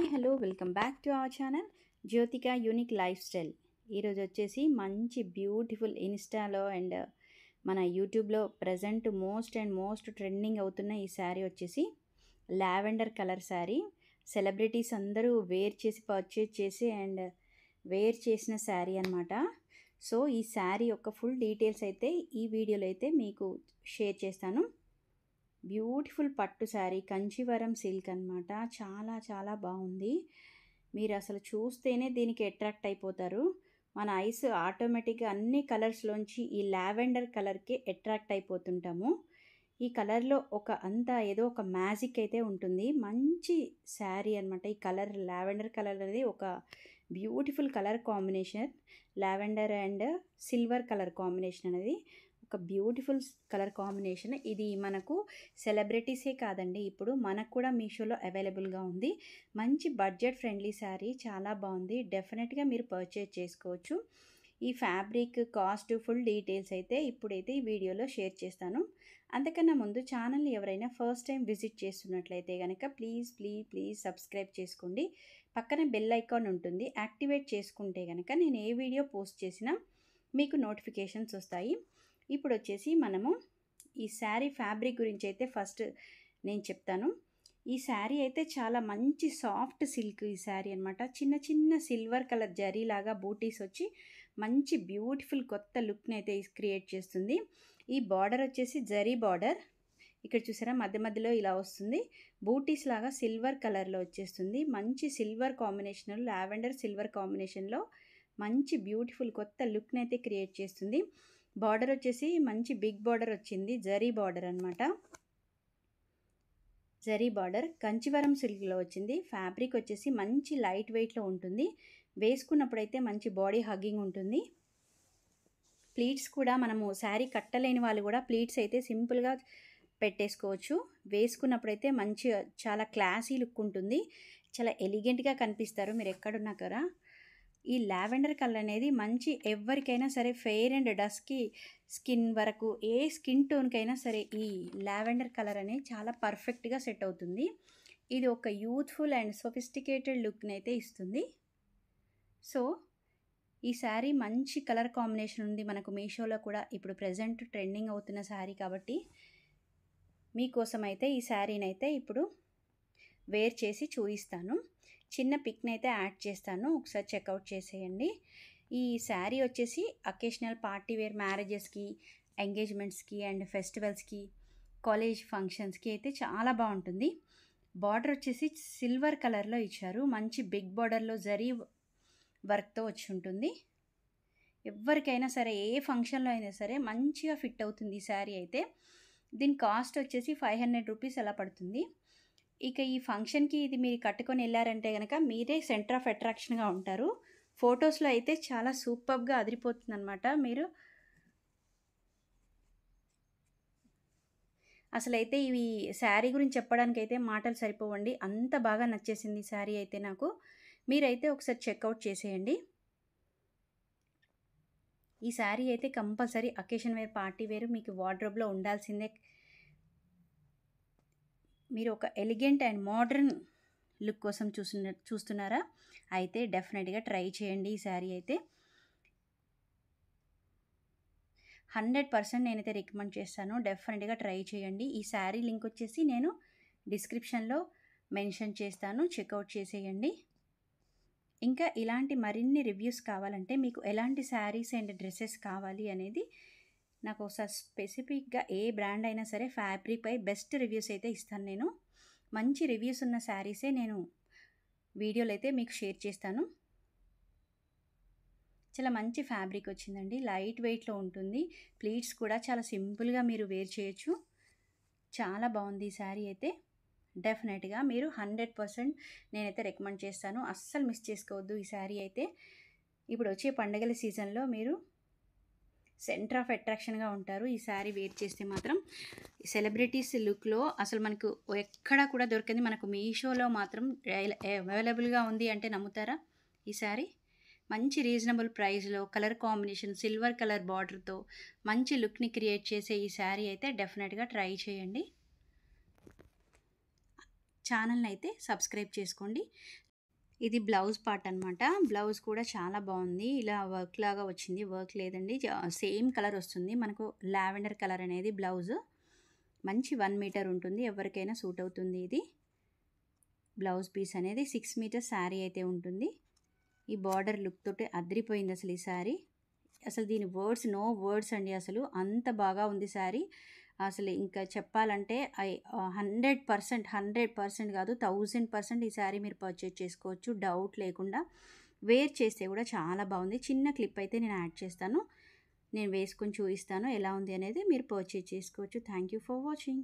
Hi hello welcome back to our channel Jyothika unique life style. ఈరోజు వచ్చేసి మంచి beautiful ఇన్స్టాలో అండ్ మన యూట్యూబ్లో ప్రజెంట్ మోస్ట్ ట్రెండింగ్ అవుతున్న ఈ శారీ వచ్చేసి లావెండర్ కలర్ శారీ. సెలబ్రిటీస్ అందరూ వేర్ చేసి పర్చేజ్ చేసి అండ్ వేర్ చేసిన శారీ అనమాట. సో ఈ శారీ యొక్క ఫుల్ డీటెయిల్స్ అయితే ఈ వీడియోలో అయితే మీకు షేర్ చేస్తాను. బ్యూటిఫుల్ పట్టు శారీ, కంచివరం సిల్క్ అనమాట. చాలా చాలా బాగుంది. మీరు అసలు చూస్తేనే దీనికి అట్రాక్ట్ అయిపోతారు. మన ఐస్ ఆటోమేటిక్గా అన్ని కలర్స్లోంచి ఈ లావెండర్ కలర్కి అట్రాక్ట్ అయిపోతుంటాము. ఈ కలర్లో ఏదో ఒక మ్యాజిక్ అయితే ఉంటుంది. మంచి శారీ అనమాట. ఈ కలర్ లావెండర్ కలర్ అనేది ఒక beautiful colour combination. Lavender and silver colour combination అనేది ఒక బ్యూటిఫుల్ కలర్ కాంబినేషన్. ఇది మనకు సెలబ్రిటీసే కాదండి, ఇప్పుడు మనకు కూడా మీషోలో అవైలబుల్గా ఉంది. మంచి బడ్జెట్ ఫ్రెండ్లీ శారీ, చాలా బాగుంది. డెఫినెట్గా మీరు పర్చేజ్ చేసుకోవచ్చు. ఈ ఫ్యాబ్రిక్ కాస్ట్ ఫుల్ డీటెయిల్స్ అయితే ఇప్పుడైతే ఈ వీడియోలో షేర్ చేస్తాను. అంతకన్నా ముందు ఛానల్ని ఎవరైనా ఫస్ట్ టైం విజిట్ చేస్తున్నట్లయితే కనుక ప్లీజ్ సబ్స్క్రైబ్ చేసుకోండి. పక్కన బెల్ ఐకాన్ ఉంటుంది, యాక్టివేట్ చేసుకుంటే కనుక నేను ఏ వీడియో పోస్ట్ చేసినా మీకు నోటిఫికేషన్స్ వస్తాయి. ఇప్పుడు వచ్చేసి మనము ఈ శారీ ఫ్యాబ్రిక్ గురించి అయితే ఫస్ట్ నేను చెప్తాను. ఈ శారీ అయితే చాలా మంచి సాఫ్ట్ సిల్క్ ఈ శారీ అనమాట. చిన్న సిల్వర్ కలర్ జరీలాగా బూటీస్ వచ్చి మంచి బ్యూటిఫుల్ కొత్త లుక్ని అయితే క్రియేట్ చేస్తుంది. ఈ బార్డర్ వచ్చేసి జరీ బార్డర్. ఇక్కడ చూసారా మధ్యలో ఇలా వస్తుంది. బూటీస్ లాగా సిల్వర్ కలర్లో వచ్చేస్తుంది. మంచి సిల్వర్ కాంబినేషన్, లావెండర్ సిల్వర్ కాంబినేషన్లో మంచి బ్యూటిఫుల్ కొత్త లుక్ని అయితే క్రియేట్ చేస్తుంది. బార్డర్ వచ్చేసి మంచి బిగ్ బార్డర్ వచ్చింది, జరీ బార్డర్ అనమాట. జరీ బార్డర్ కంచివరం సిల్క్లో వచ్చింది. ఫ్యాబ్రిక్ వచ్చేసి మంచి లైట్ వెయిట్లో ఉంటుంది. వేసుకున్నప్పుడైతే మంచి బాడీ హగ్గింగ్ ఉంటుంది. ప్లీట్స్ కూడా మనము శారీ కట్టలేని వాళ్ళు కూడా ప్లీట్స్ అయితే సింపుల్గా పెట్టేసుకోవచ్చు. వేసుకున్నప్పుడైతే మంచి చాలా క్లాసీ లుక్ ఉంటుంది. చాలా ఎలిగెంట్గా కనిపిస్తారు మీరు ఎక్కడున్నా కదా. ఈ లావెండర్ కలర్ అనేది మంచి ఎవరికైనా సరే ఫెయిర్ అండ్ డస్కీ స్కిన్ వరకు ఏ స్కిన్ టోన్కైనా సరే ఈ లావెండర్ కలర్ అనేది చాలా పర్ఫెక్ట్గా సెట్ అవుతుంది. ఇది ఒక యూత్ఫుల్ అండ్ సొఫిస్టికేటెడ్ లుక్ని అయితే ఇస్తుంది. సో ఈ శారీ మంచి కలర్ కాంబినేషన్ ఉంది. మనకు మీషోలో కూడా ఇప్పుడు ప్రజెంట్ ట్రెండింగ్ అవుతున్న శారీ కాబట్టి మీకోసం అయితే ఈ శారీని అయితే ఇప్పుడు వేర్ చేసి చూపిస్తాను. చిన్న పిక్ని అయితే యాడ్ చేస్తాను, ఒకసారి చెక్అవుట్ చేసేయండి. ఈ శారీ వచ్చేసి అకేషనల్ పార్టీ వేర్, మ్యారేజెస్కి, ఎంగేజ్మెంట్స్కి అండ్ ఫెస్టివల్స్కి, కాలేజ్ ఫంక్షన్స్కి అయితే చాలా బాగుంటుంది. బార్డర్ వచ్చేసి సిల్వర్ కలర్లో ఇచ్చారు. మంచి బిగ్ బార్డర్లో జరీ వర్క్తో వచ్చి ఉంటుంది. ఎవరికైనా సరే ఏ ఫంక్షన్లో అయినా సరే మంచిగా ఫిట్ అవుతుంది ఈ శారీ అయితే. దీని కాస్ట్ వచ్చేసి 500 రూపీస్ అలా పడుతుంది. ఇక ఈ ఫంక్షన్కి ఇది మీరు కట్టుకొని వెళ్ళారంటే కనుక మీరే సెంటర్ ఆఫ్ అట్రాక్షన్గా ఉంటారు. ఫొటోస్లో అయితే చాలా సూపర్గా అదిరిపోతుంది అనమాట. మీరు అసలైతే ఇవి శారీ గురించి చెప్పడానికి అయితే మాటలు సరిపోవండి, అంత బాగా నచ్చేసింది శారీ అయితే నాకు. మీరైతే ఒకసారి చెక్అవుట్ చేసేయండి. ఈ శారీ అయితే compulsory occasion wear, party wear మీకు వార్డ్రోబ్లో ఉండాల్సిందే. మీరు ఒక ఎలిగెంట్ అండ్ మోడర్న్ లుక్ కోసం చూస్తున్నారా అయితే డెఫినెట్గా ట్రై చేయండి. ఈ శారీ అయితే 100% నేనైతే రికమెండ్ చేస్తాను. డెఫినెట్గా ట్రై చేయండి. ఈ శారీ లింక్ వచ్చేసి నేను డిస్క్రిప్షన్లో మెన్షన్ చేస్తాను, చెక్అవుట్ చేసేయండి. ఇంకా ఇలాంటి మరిన్ని రివ్యూస్ కావాలంటే మీకు ఎలాంటి శారీస్ అండ్ డ్రెస్సెస్ కావాలి అనేది నాకు ఒకసారి స్పెసిఫిక్గా ఏ బ్రాండ్ అయినా సరే ఫ్యాబ్రిక్పై బెస్ట్ రివ్యూస్ అయితే ఇస్తాను. నేను మంచి రివ్యూస్ ఉన్న శారీసే నేను వీడియోలో అయితే మీకు షేర్ చేస్తాను. చాలా మంచి ఫ్యాబ్రిక్ వచ్చిందండి, లైట్ వెయిట్లో ఉంటుంది. ప్లీట్స్ కూడా చాలా సింపుల్గా మీరు వేర్ చేయొచ్చు. చాలా బాగుంది ఈ శారీ అయితే. డెఫినెట్గా మీరు 100% నేనైతే రికమెండ్ చేస్తాను. అస్సలు మిస్ చేసుకోవద్దు ఈ శారీ అయితే. ఇప్పుడు వచ్చే పండుగల సీజన్లో మీరు సెంటర్ ఆఫ్ అట్రాక్షన్గా ఉంటారు. ఈ శారీ వేర్ చేస్తే మాత్రం సెలబ్రిటీస్ లుక్లో అసలు మనకు ఎక్కడా కూడా దొరికింది. మనకు మీషోలో మాత్రం అవైలబుల్గా ఉంది అంటే నమ్ముతారా? ఈ శారీ మంచి రీజనబుల్ ప్రైస్లో కలర్ కాంబినేషన్ సిల్వర్ కలర్ బార్డర్తో మంచి లుక్ని క్రియేట్ చేసే ఈ శారీ అయితే డెఫినెట్గా ట్రై చేయండి. ఛానల్ని అయితే సబ్స్క్రైబ్ చేసుకోండి, ఇది బ్లౌజ్ పార్ట్ అనమాట. బ్లౌజ్ కూడా చాలా బాగుంది. ఇలా వర్క్ లాగా వచ్చింది. వర్క్ లేదండి, సేమ్ కలర్ వస్తుంది మనకు. లావెండర్ కలర్ అనేది బ్లౌజ్. మంచి 1 మీటర్ ఉంటుంది, ఎవరికైనా సూట్ అవుతుంది ఇది. బ్లౌజ్ పీస్ అనేది 6 మీటర్స్ శారీ అయితే ఉంటుంది. ఈ బార్డర్ లుక్ తోటి అదిరిపోయింది అసలు ఈ శారీ. అసలు దీని వర్డ్స్, నో వర్డ్స్ అండి. అసలు అంత బాగా ఉంది శారీ. అసలు ఇంకా చెప్పాలంటే 100% కాదు, 1000% ఈ శారీ మీరు పర్చేజ్ చేసుకోవచ్చు డౌట్ లేకుండా. వేర్ చేస్తే కూడా చాలా బాగుంది. చిన్న క్లిప్ అయితే నేను యాడ్ చేస్తాను, నేను వేసుకొని చూపిస్తాను ఎలా ఉంది అనేది. మీరు పర్చేజ్ చేసుకోవచ్చు. Thank you for watching.